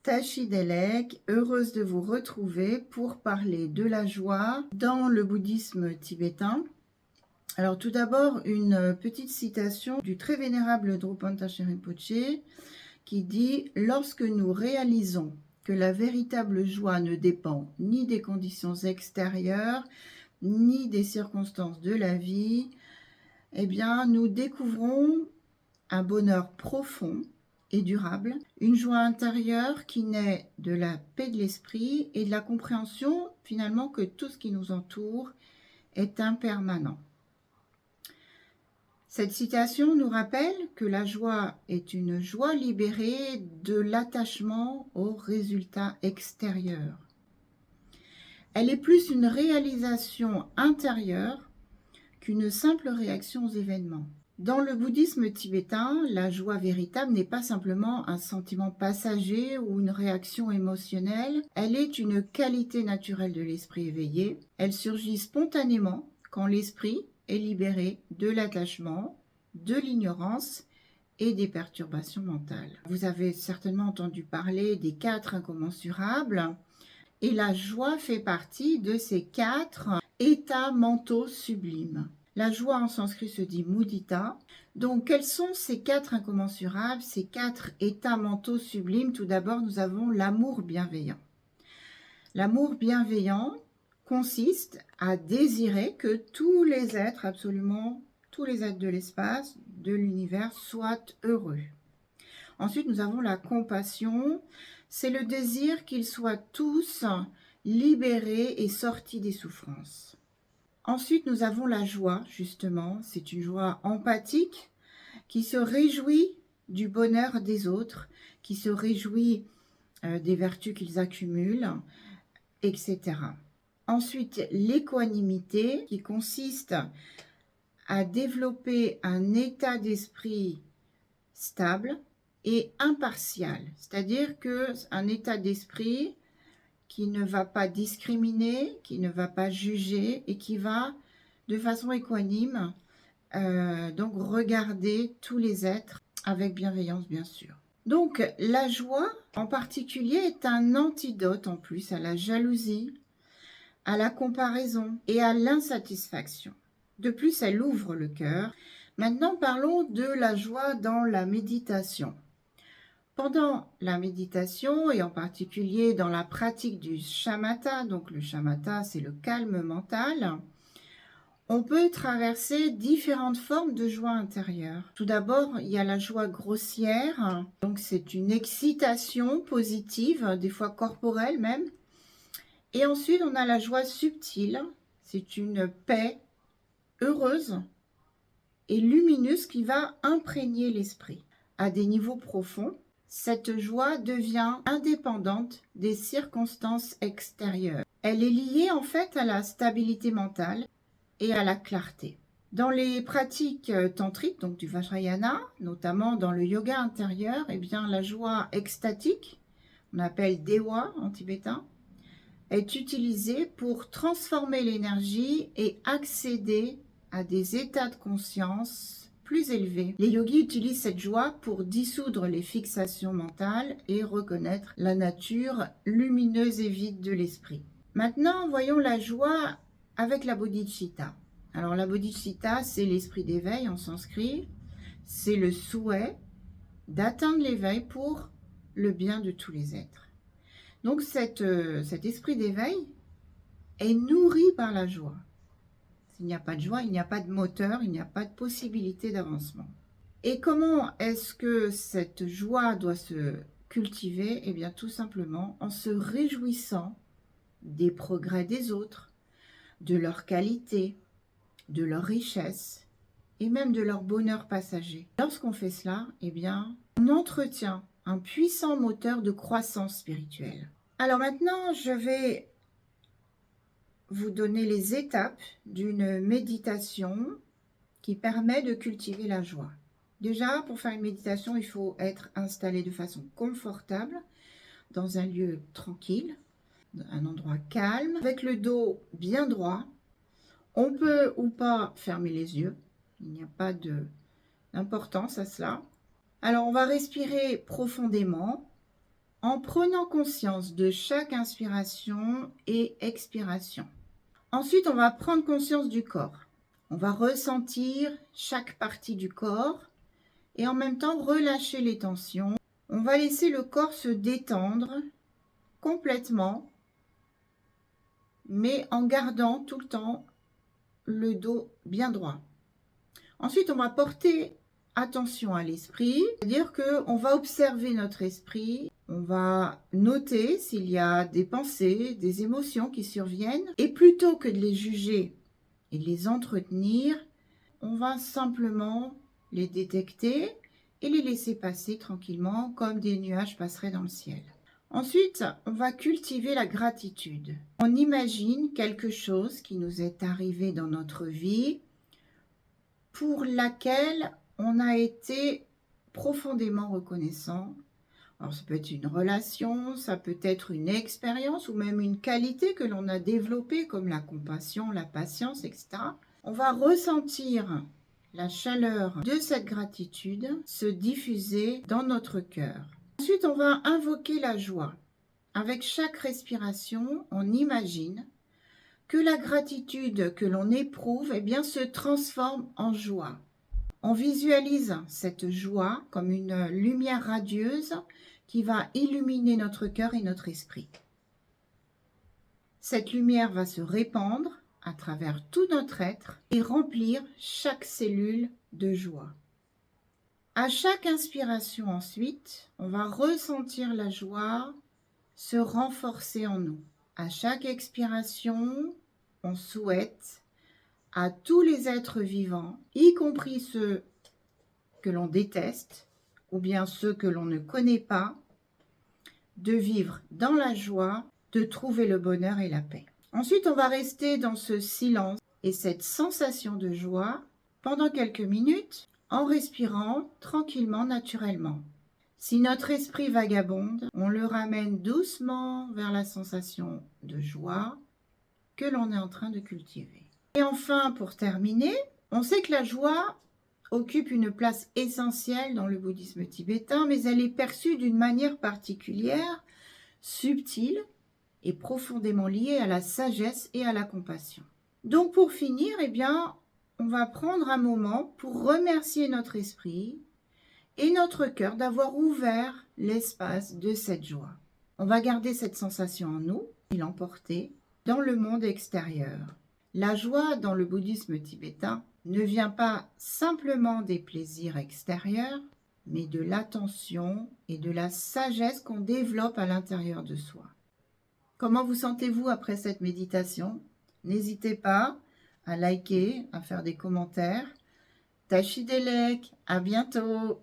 Tashi Delek, heureuse de vous retrouver pour parler de la joie dans le bouddhisme tibétain. Alors tout d'abord, une petite citation du très vénérable Drupal Tashi Rinpoché qui dit « Lorsque nous réalisons que la véritable joie ne dépend ni des conditions extérieures, ni des circonstances de la vie, eh bien nous découvrons un bonheur profond et durable, une joie intérieure qui naît de la paix de l'esprit et de la compréhension finalement que tout ce qui nous entoure est impermanent. » Cette citation nous rappelle que la joie est une joie libérée de l'attachement aux résultats extérieurs. Elle est plus une réalisation intérieure qu'une simple réaction aux événements. Dans le bouddhisme tibétain, la joie véritable n'est pas simplement un sentiment passager ou une réaction émotionnelle, elle est une qualité naturelle de l'esprit éveillé. Elle surgit spontanément quand l'esprit est libéré de l'attachement, de l'ignorance et des perturbations mentales. Vous avez certainement entendu parler des 4 incommensurables, et la joie fait partie de ces 4 états mentaux sublimes. La joie en sanskrit se dit mudita. Donc, quels sont ces 4 incommensurables, ces 4 états mentaux sublimes? Tout d'abord, nous avons l'amour bienveillant. L'amour bienveillant consiste à désirer que tous les êtres, absolument tous les êtres de l'espace, de l'univers, soient heureux. Ensuite, nous avons la compassion. C'est le désir qu'ils soient tous libérés et sortis des souffrances. Ensuite, nous avons la joie, justement. C'est une joie empathique qui se réjouit du bonheur des autres, qui se réjouit des vertus qu'ils accumulent, etc. Ensuite, l'équanimité qui consiste à développer un état d'esprit stable et impartial, c'est-à-dire qu'un état d'esprit qui ne va pas discriminer, qui ne va pas juger et qui va de façon équanime donc regarder tous les êtres avec bienveillance bien sûr. Donc la joie en particulier est un antidote en plus à la jalousie, à la comparaison et à l'insatisfaction. De plus, elle ouvre le cœur. Maintenant, parlons de la joie dans la méditation. Pendant la méditation, et en particulier dans la pratique du shamatha, donc le shamatha, c'est le calme mental, on peut traverser différentes formes de joie intérieure. Tout d'abord, il y a la joie grossière, donc c'est une excitation positive, des fois corporelle même. Et ensuite, on a la joie subtile, c'est une paix heureuse et lumineuse qui va imprégner l'esprit. À des niveaux profonds, cette joie devient indépendante des circonstances extérieures. Elle est liée en fait à la stabilité mentale et à la clarté. Dans les pratiques tantriques, donc du Vajrayana, notamment dans le yoga intérieur, eh bien, la joie extatique, on appelle dewa en tibétain, est utilisée pour transformer l'énergie et accéder à des états de conscience plus élevés. Les yogis utilisent cette joie pour dissoudre les fixations mentales et reconnaître la nature lumineuse et vide de l'esprit. Maintenant, voyons la joie avec la bodhicitta. Alors la bodhicitta, c'est l'esprit d'éveil en sanskrit. C'est le souhait d'atteindre l'éveil pour le bien de tous les êtres. Donc cet esprit d'éveil est nourri par la joie. S'il n'y a pas de joie, il n'y a pas de moteur, il n'y a pas de possibilité d'avancement. Et comment est-ce que cette joie doit se cultiver? Eh bien tout simplement en se réjouissant des progrès des autres, de leur qualité, de leur richesse et même de leur bonheur passager. Lorsqu'on fait cela, eh bien, on entretient un puissant moteur de croissance spirituelle. Alors maintenant, je vais vous donner les étapes d'une méditation qui permet de cultiver la joie. Déjà, pour faire une méditation, il faut être installé de façon confortable dans un lieu tranquille, un endroit calme, avec le dos bien droit. On peut ou pas fermer les yeux, il n'y a pas d'importance à cela. Alors, on va respirer profondément en prenant conscience de chaque inspiration et expiration. Ensuite, on va prendre conscience du corps. On va ressentir chaque partie du corps et en même temps relâcher les tensions. On va laisser le corps se détendre complètement, mais en gardant tout le temps le dos bien droit. Ensuite, on va porter attention à l'esprit, c'est-à-dire qu'on va observer notre esprit, on va noter s'il y a des pensées, des émotions qui surviennent, et plutôt que de les juger et de les entretenir, on va simplement les détecter et les laisser passer tranquillement comme des nuages passeraient dans le ciel. Ensuite, on va cultiver la gratitude. On imagine quelque chose qui nous est arrivé dans notre vie pour laquelle on a été profondément reconnaissant. Alors, ça peut être une relation, ça peut être une expérience ou même une qualité que l'on a développée comme la compassion, la patience, etc. On va ressentir la chaleur de cette gratitude se diffuser dans notre cœur. Ensuite, on va invoquer la joie. Avec chaque respiration, on imagine que la gratitude que l'on éprouve se transforme en joie. On visualise cette joie comme une lumière radieuse qui va illuminer notre cœur et notre esprit. Cette lumière va se répandre à travers tout notre être et remplir chaque cellule de joie. À chaque inspiration ensuite, on va ressentir la joie se renforcer en nous. À chaque expiration, on souhaite à tous les êtres vivants, y compris ceux que l'on déteste ou bien ceux que l'on ne connaît pas, de vivre dans la joie, de trouver le bonheur et la paix. Ensuite, on va rester dans ce silence et cette sensation de joie pendant quelques minutes en respirant tranquillement, naturellement. Si notre esprit vagabonde, on le ramène doucement vers la sensation de joie que l'on est en train de cultiver. Et enfin, pour terminer, on sait que la joie occupe une place essentielle dans le bouddhisme tibétain, mais elle est perçue d'une manière particulière, subtile et profondément liée à la sagesse et à la compassion. Donc pour finir, on va prendre un moment pour remercier notre esprit et notre cœur d'avoir ouvert l'espace de cette joie. On va garder cette sensation en nous et l'emporter dans le monde extérieur. La joie dans le bouddhisme tibétain ne vient pas simplement des plaisirs extérieurs, mais de l'attention et de la sagesse qu'on développe à l'intérieur de soi. Comment vous sentez-vous après cette méditation? N'hésitez pas à liker, à faire des commentaires. Tashi Delek, à bientôt!